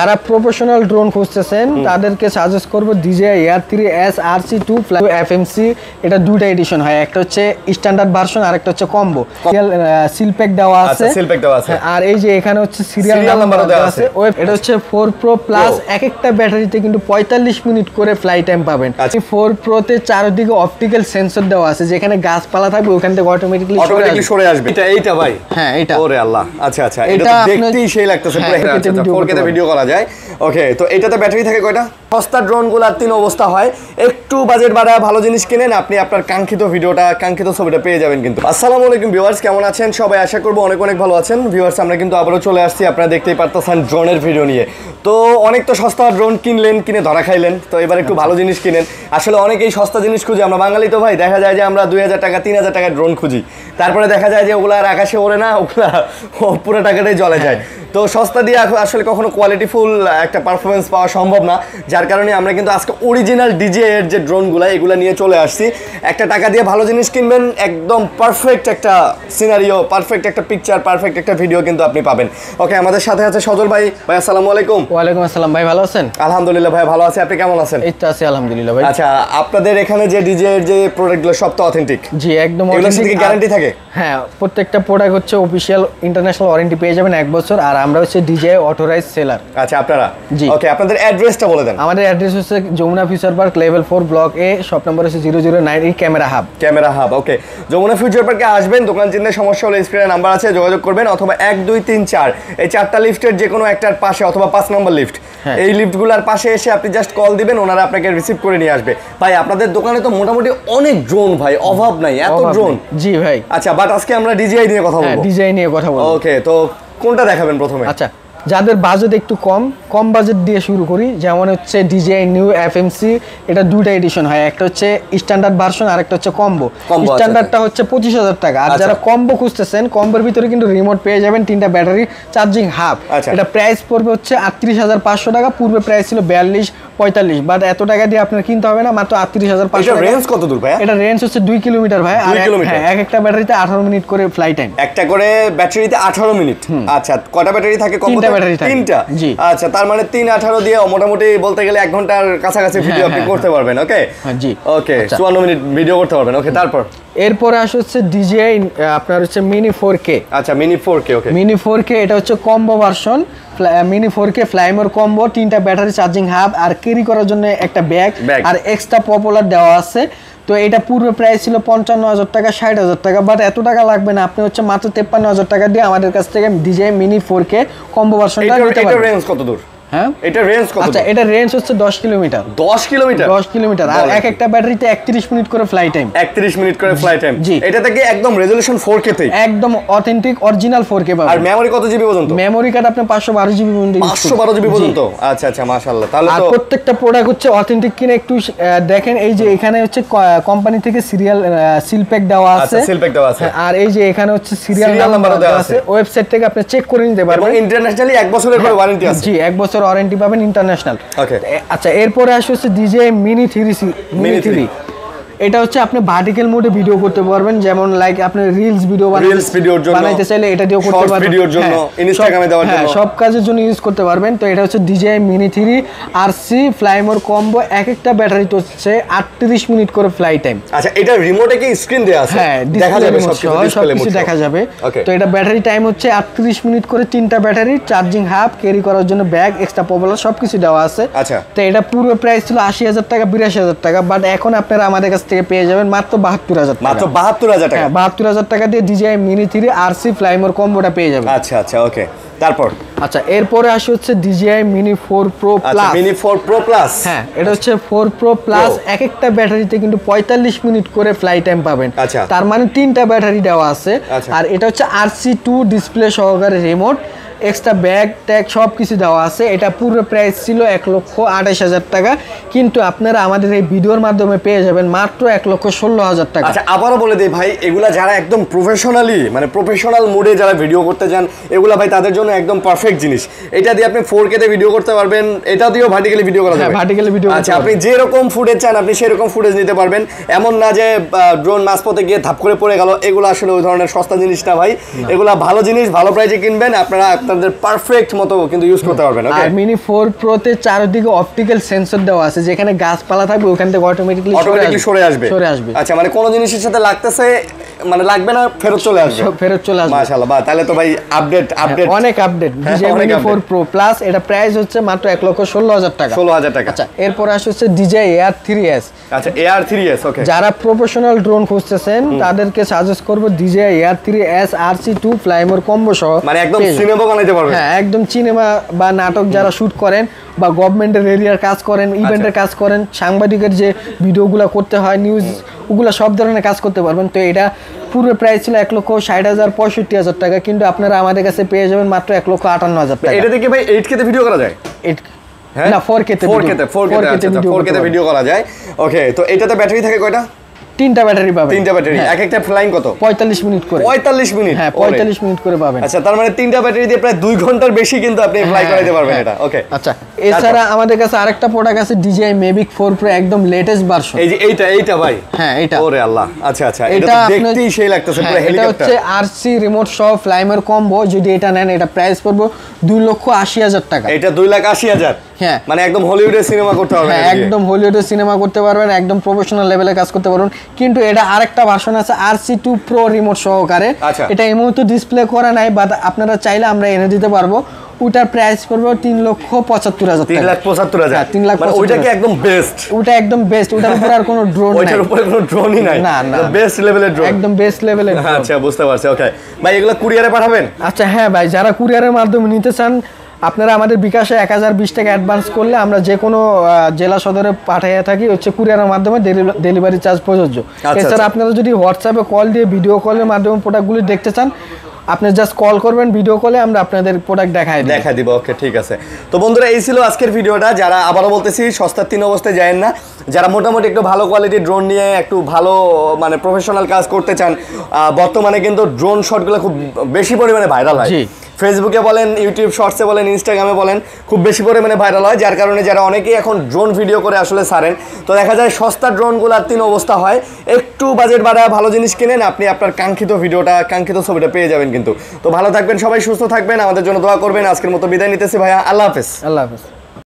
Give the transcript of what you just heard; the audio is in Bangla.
যারা প্রফেশনাল ড্রোন খুঁজতেছেন তাদেরকে সাজেস্ট করব DJI Air 3 S RC2 FMC। এটা দুইটা এডিশন হয়, একটা হচ্ছে স্ট্যান্ডার্ড ভার্সন আর একটা হচ্ছে কম্বো। সিল প্যাক দেওয়া আছে, আর এই যে এখানে হচ্ছে সিরিয়াল নাম্বার দেওয়া আছে। এটা হচ্ছে 4 Pro প্লাস, এক একটা ব্যাটারিতে কিন্তু 45 মিনিট করে ফ্লাই টাইম পাবেন। 4 Pro তে চারদিকে অপটিক্যাল সেন্সর দেওয়া আছে, যেখানে গাছপালা থাকবে ওখান থেকে অটোমেটিক্যালি সরে আসবে। এইটা ভাই, হ্যাঁ এটা। ওরে আল্লাহ, আচ্ছা আচ্ছা, এটা তো দেখতেই সেই লাগতেছে, পুরো 4K তে ভিডিও করা যায়। ওকে, তো এটাতে ব্যাটারি থাকে কয়টা? সস্তা ড্রোনগুলোর তিন অবস্থা হয়, একটু বাজেট বাড়া ভালো জিনিস কিনেন, আপনি আপনার কাঙ্ক্ষিত ভিডিওটা, কাঙ্ক্ষিত ছবিটা পেয়ে যাবেন। কিন্তু আসসালামু আলাইকুম ভিউয়ার্স, কেমন আছেন সবাই? আশা করবো অনেক অনেক ভালো আছেন। ভিউয়ার্স, আমরা কিন্তু আবারও চলে আসছি, আপনারা দেখতেই পারতেছেন, ড্রোনের ভিডিও নিয়ে। তো অনেক তো সস্তা ড্রোন কিনলেন, কিনে ধরা খাইলেন, তো এবার একটু ভালো জিনিস কিনেন। আসলে অনেকেই সস্তা জিনিস খুঁজে, আমরা বাঙালি তো ভাই, দেখা যায় যে আমরা 2000 টাকা 3000 টাকার ড্রোন খুঁজি, তারপরে দেখা যায় যে ওগুলা আর আকাশে ওড়ে না, ওগুলা পুরো টাকাটাই জ্বলে যায়। তো সস্তা দিয়ে আসলে কখনো কোয়ালিটিফুল একটা পারফরমেন্স পাওয়া সম্ভব না, যার কারণে আমরা কিন্তু আজকে অরিজিনাল DJI এর যে ড্রোনগুলো এগুলো নিয়ে চলে আসছি। একটা টাকা দিয়ে ভালো জিনিস কিনবেন, একদম পারফেক্ট একটা সিনারিও, পারফেক্ট একটা পিকচার, পারফেক্ট একটা ভিডিও কিন্তু আপনি পাবেন। ওকে, আমাদের সাথে আছে সজল ভাই। ভাই আসসালামু আলাইকুম। ওয়ালাইকুম আসসালাম ভাই, ভালো আছেন? আলহামদুলিল্লাহ ভাই, ভালো আছি, আপনি কেমন আছেন? এই তো আছি আলহামদুলিল্লাহ ভাই। আচ্ছা, আপনাদের এখানে যে DJI এর যে প্রোডাক্টগুলো সব তো অথেন্টিক? জি একদম অথেন্টিক। গ্যারান্টি থাকে? হ্যাঁ, প্রত্যেকটা প্রোডাক্ট হচ্ছে অফিশিয়াল ইন্টারন্যাশনাল ওয়ারেন্টি পেয়ে যাবেন 1 বছর, আর আমরা হচ্ছে DJI অথরাইজ সেলার। আচ্ছা, আপনারা? জি। ওকে, আপনাদের অ্যাড্রেসটা বলে দেন। আমাদের অ্যাড্রেস হচ্ছে Jamuna future park level 4 block A, shop number হচ্ছে 009 camera hub. Camera hub, okay. Jamuna future পার্কে আসবেন, দোকান চিনতে সমস্যা হলে স্ক্রিনে নাম্বার আছে, যোগাযোগ করবেন, অথবা 1 2 3 4 এই 4টা লিফটের যে কোনো একটার পাশে, অথবা 5 নম্বর লিফট, এই লিফটগুলোর পাশে এসে আপনি জাস্ট কল দিবেন, ওনারা আপনাকে রিসিভ করে নিয়ে আসবে। ভাই, আপনাদের দোকানে তো মোটামুটি অনেক ড্রোন ভাই, অভাব নাই, এত ড্রোন। জি ভাই। আচ্ছা, বাট আজকে আমরা DJI নিয়ে কথা বলবো। DJI নিয়ে কথা বলবো। ওকে, তো কোনটা দেখাবেন প্রথমে? আচ্ছা, যাদের বাজেট একটু কম বাজেট দিয়ে শুরু করি, যেমন হচ্ছে DJI নিউ FMC। এটা দুইটা এডিশন হয়, একটা হচ্ছে স্ট্যান্ডার্ড ভার্সন আর একটা হচ্ছে কম্বো। স্ট্যান্ডার্ডটা হচ্ছে 25,000 টাকা, আর যারা কম্বো খুঁজতেছেন, কম্বোর ভিতরে কিন্তু রিমোট পেয়ে যাবেন, 3টা ব্যাটারি, চার্জিং হাব। এটা প্রাইস পড়বে হচ্ছে 38,500 টাকা। পূর্বে প্রাইস ছিল 42-45, বাট এত টাকা দিয়ে আপনার কিনতে হবে না, মাত্র 38,500 টাকা। রেঞ্জ কত দূর ভাই? এটা রেঞ্জ হচ্ছে 2 কিলোমিটার ভাই, আর এক একটা ব্যাটারিতে 18 মিনিট করে ফ্লাই টাইম। একটা করে ব্যাটারিতে 18 মিনিট। আচ্ছা, কয়টা ব্যাটারি থাকে? তিনটা। আচ্ছা, তার মানে 3 18 দিয়ে মোটামুটি বলতে গেলে 1 ঘন্টার কাছাকাছি ভিডিও আপনি করতে পারবেন। ওকে জি, ওকে, 54 মিনিট ভিডিও করতে পারবেন। ওকে, তারপর এরপরে আসে হচ্ছে DJI আপনার হচ্ছে মিনি 4K। আচ্ছা, মিনি 4K। ওকে, মিনি 4K এটা হচ্ছে combo version, mini 4K Fly More combo, 3টা ব্যাটারি, চার্জিং হাব, আর ক্যারি করার জন্য একটা ব্যাগ, আর এক্সট্রা পপুলার দেওয়া আছে। তো এটা পূর্বে প্রাইস ছিল 55,000 টাকা, 60,000 টাকা, বাট এত টাকা লাগবে না, আপনি হচ্ছে মাত্র 53,000 টাকা দিয়ে আমাদের কাছ থেকে DJI মিনি 4K কম্বো ভার্সনটা নিতে পারবেন। এটা রেঞ্জ কত দূর? হ্যাঁ, এটা রেঞ্জ কত? আচ্ছা, এটা রেঞ্জ হচ্ছে 10 কিলোমিটার। 10 কিলোমিটার? 10 কিলোমিটার, আর এক একটা ব্যাটারিতে 31 মিনিট করে ফ্লাই টাইম। 31 মিনিট করে ফ্লাই টাইম। জি। এটা থেকে একদম রেজোলিউশন 4K তে, একদম অথেন্টিক অরিজিনাল 4K পাবেন। আর মেমরি কত জিবি পর্যন্ত? মেমরি কার্ড আপনি 512 জিবি পর্যন্ত। 512 জিবি পর্যন্ত? আচ্ছা আচ্ছা, মাশাআল্লাহ। তাহলে তো প্রত্যেকটা প্রোডাক্ট হচ্ছে অথেন্টিক কিনে একটু দেখেন, এই যে এখানে হচ্ছে কোম্পানি থেকে সিল প্যাক দেওয়া আছে। আচ্ছা, সিল প্যাক দেওয়া আছে, আর এই যে এখানে হচ্ছে সিরিয়াল নাম্বার দেওয়া আছে। ওয়েবসাইট থেকে আপনি চেক করে নিতে পারবেন। এবং ইন্টারন্যাশনালি 1 বছরের করে ওয়ারেন্টি আছে। জি, 1 বছর ওয়ারেন্টি পাবেন ইন্টারন্যাশনাল। ওকে, আচ্ছা, এরপরে আসে হচ্ছে DJI মিনি 3। এটা হচ্ছে আপনি ভার্টিক্যাল মোডে ভিডিও করতে পারবেন, যেমন লাইক আপনি রিলস ভিডিও বানাইতে চাইলে এটা দিয়েও করতে পারবেন, ভিডিওর জন্য, ইনস্টাগ্রামে দেওয়ার জন্য, সব কাজের জন্য ইউজ করতে পারবেন। তো এটা হচ্ছে DJI mini 3 RC Fly More combo, এক একটা ব্যাটারি তো হচ্ছে 38 মিনিট করে ফ্লাই টাইম। আচ্ছা, এটা রিমোটে কি স্ক্রিন দেয়া আছে? হ্যাঁ, দেখা যাবে, সবকিছু দেখা যাবে। তো এটা ব্যাটারি টাইম হচ্ছে 38 মিনিট করে, 3টা ব্যাটারি, চার্জিং হাব, ক্যারি করার জন্য ব্যাগ, এক্সট্রা পপুলার সবকিছু দেওয়া আছে। আচ্ছা, তো এটা পূর্বে প্রাইস ছিল 80,000 টাকা, 82,000 টাকা, বাট এখন আপনারা আমাদের কাছ থেকে পেয়ে যাবেন মাত্র 72,000 টাকা। মাত্র 72,000 টাকা? হ্যাঁ, 72,000 টাকা দিয়ে DJI মিনি 3 RC ফ্লাইমোর কম্বোটা পেয়ে যাবেন। আচ্ছা আচ্ছা, ওকে, তারপর আচ্ছা, এরপরে আসে হচ্ছে DJI mini 4 Pro plus. Mini 4 Pro plus, হ্যাঁ, এটা হচ্ছে 4 Pro প্লাস, এক একটা ব্যাটারিতে কিন্তু 45 মিনিট করে ফ্লাই টাইম পাবেন। আচ্ছা, তার মানে 3টা ব্যাটারি দেওয়া আছে। আর এটা হচ্ছে RC2 ডিসপ্লে সহকারে রিমোট, এক্সট্রা ব্যাগ ট্যাগ সব কিছু দেওয়া আছে। এটা পুরো প্রাইস ছিল 1,28,000 টাকা, কিন্তু আপনারা আমাদের এই ভিডিওর মাধ্যমে পেয়ে যাবেন মাত্র 1,16,000 টাকা। আচ্ছা, আবারও বলে দেই ভাই, এগুলা যারা একদম প্রফেশনালি, মানে প্রফেশনাল মোডে যারা ভিডিও করতে চান, এগুলা ভাই তাদের জন্য একদম পারফেক্ট জিনিস। এটা দিয়ে আপনি 4K তে ভিডিও করতে পারবেন, এটা দিয়েও ভার্টিক্যালি ভিডিও করা যাবে। ভার্টিক্যালি ভিডিও, আচ্ছা, আপনি যেরকম ফুটেজ চান আপনি সেরকম ফুটেজ নিতে পারবেন। এমন না যে ড্রোন মাঝপথে গিয়ে ধাপ করে পড়ে গেল, এগুলো আসলে ওই ধরনের সস্তা জিনিস না ভাই, এগুলা ভালো জিনিস, ভালো প্রাইসে কিনবেন, আপনারা আপনাদের পারফেক্ট মতো কিন্তু ইউজ করতে পারবেন। ওকে, আর মিনি 4 প্রো তে চারদিকে অপটিক্যাল সেন্সর দেওয়া আছে, যেখানে গাছপালা থাকবে ওখান থেকে অটোমেটিক্যালি সরে আসবে। আচ্ছা, মানে কোন জিনিসের সাথে লাগতেছে মানে লাগবে না, ফেরত চলে আসবে। মাশাআল্লাহ, বাহ, তাহলে তো ভাই আপডেট অনেক update. DJI Mini 4 Pro Plus এটা প্রাইস হচ্ছে মাত্র 1,16,000 টাকা। 16,000 টাকা। আচ্ছা, এরপর আসছে DJI Air 3s। আচ্ছা, Air 3s। ওকে, যারা প্রফেশনাল ড্রোন খুঁজতেছেন তাদেরকে সাজেস্ট করব DJI Air 3s RC2 Fly More combo সহ। মানে একদম সিনেমা বানাইতে পারবেন। হ্যাঁ, একদম সিনেমা বা নাটক যারা শুট করেন বা গভর্নমেন্টের এরিয়ার কাজ করেন, ইভেন্টের কাজ করেন, সাংবাদিকের যে ভিডিওগুলো করতে হয়, নিউজ, ওগুলো সব ধরনের কাজ করতে পারবেন। তো এটা পুরো প্রাইস ছিল 1,60,000 65,000 টাকা, কিন্তু আপনারা আমাদের কাছে পেয়ে যাবেন মাত্র 1,58,000 টাকা। এটা থেকে ভাই 8K তে ভিডিও করা যায়? না, 4K তে ভিডিও করা যায়। ওকে, তো এটাতে ব্যাটারি থাকে কয়টা? 3টা ব্যাটারি পাবেন। 3টা ব্যাটারি, এক একটা ফ্লাইং কত? 45 মিনিট করে। 45 মিনিট? হ্যাঁ, 45 মিনিট করে পাবেন। আচ্ছা, তার মানে 3টা ব্যাটারি দিয়ে প্রায় 2 ঘন্টার বেশি কিন্তু আপনি ফ্লাই করাইতে পারবেন এটা। ওকে, আচ্ছা, এছাড়া আমাদের কাছে আরেকটা প্রোডাক্ট আছে DJI Mavic 4 Pro, একদম লেটেস্ট ভার্সন। এই যে এইটা ভাই? হ্যাঁ, এটা। ওরে আল্লাহ, আচ্ছা, এটা তো দেখতেই সেই লাগতেছে পুরো হেলিকপ্টার। এটা হচ্ছে RC রিমোট সহ ফ্লাইমের কম্বো। যদি এটা নেন এটা প্রাইস পড়বে 2,80,000 টাকা। এটা 2,80,000? হ্যাঁ, মানে একদম হলিউডের সিনেমা করতে পারবেন। হ্যাঁ, একদম হলিউডের সিনেমা করতে পারবেন, একদম প্রফেশনাল লেভেলে কাজ করতে পারবেন। কিন্তু এটা আরেকটা ভার্সন আছে RC2 Pro রিমোট সহকারে। এটা এই মুহূর্তে ডিসপ্লে করা নাই, বাট আপনারা চাইলে আমরা এনে দিতে পারবো। ওটার প্রাইস পড়বে 3,75,000 টাকা। 3,75,000? হ্যাঁ, 3,75,000। ওইটা কি একদম বেস্ট? ওটা একদম বেস্ট। ওটার উপরে আর কোনো ড্রোন নাই। ওইটার উপরে কোনো ড্রোনই নাই? না, বেস্ট লেভেলের ড্রোন, একদম বেস্ট লেভেলের। আচ্ছা, বুঝতে পারছি। ওকে ভাই, এগুলো কুরিয়ারে পাঠাবেন? আচ্ছা, হ্যাঁ ভাই, যারা কুরিয়ারের মাধ্যমে নিতে চান আপনারা আমাদের বিকাশে 1020 টাকা অ্যাডভান্স করলে আমরা যে কোনো জেলা সদরে পাঠিয়ে থাকি, হচ্ছে কুরিয়ারের মাধ্যমে ডেলিভারি চার্জ প্রযোজ্য। এছাড়া আপনারা যদি হোয়াটসঅ্যাপে কল দিয়ে ভিডিও কলের মাধ্যমে প্রোডাক্টগুলি দেখতে চান, আপনি জাস্ট কল করবেন, ভিডিও কলে আমরা আপনাদের প্রোডাক্ট দেখাই দিব। ওকে, ঠিক আছে। তো বন্ধুরা, এই ছিল আজকের ভিডিওটা। যারা আবারও বলতেছি, সস্তার 3 অবস্থায় যায়েন না। যারা মোটামুটি একটু ভালো কোয়ালিটির ড্রোন নিয়ে একটু ভালো মানে প্রফেশনাল কাজ করতে চান, বর্তমানে কিন্তু ড্রোন শটগুলো খুব বেশি পরিমাণে ভাইরাল হয়। ফেসবুকে বলেন, ইউটিউব শর্টসে বলেন, ইনস্টাগ্রামে বলেন, খুব বেশি পরিমাণে ভাইরাল হয়, যার কারণে যারা অনেকেই এখন ড্রোন ভিডিও করে আসলে ছাড়েন। তো দেখা যায় সস্তা ড্রোনগুলোর 3 অবস্থা হয়। একটু বাজেট বাড়ায় ভালো জিনিস কিনেন, আপনি আপনার কাঙ্ক্ষিত ছবিটা পেয়ে যাবেন কিন্তু। তো ভালো থাকবেন সবাই, সুস্থ থাকবেন, আমাদের জন্য দোয়া করবেন। আজকের মতো বিদায় নিতেছি ভাইয়া, আল্লাহ হাফেজ। আল্লাহ হাফেজ।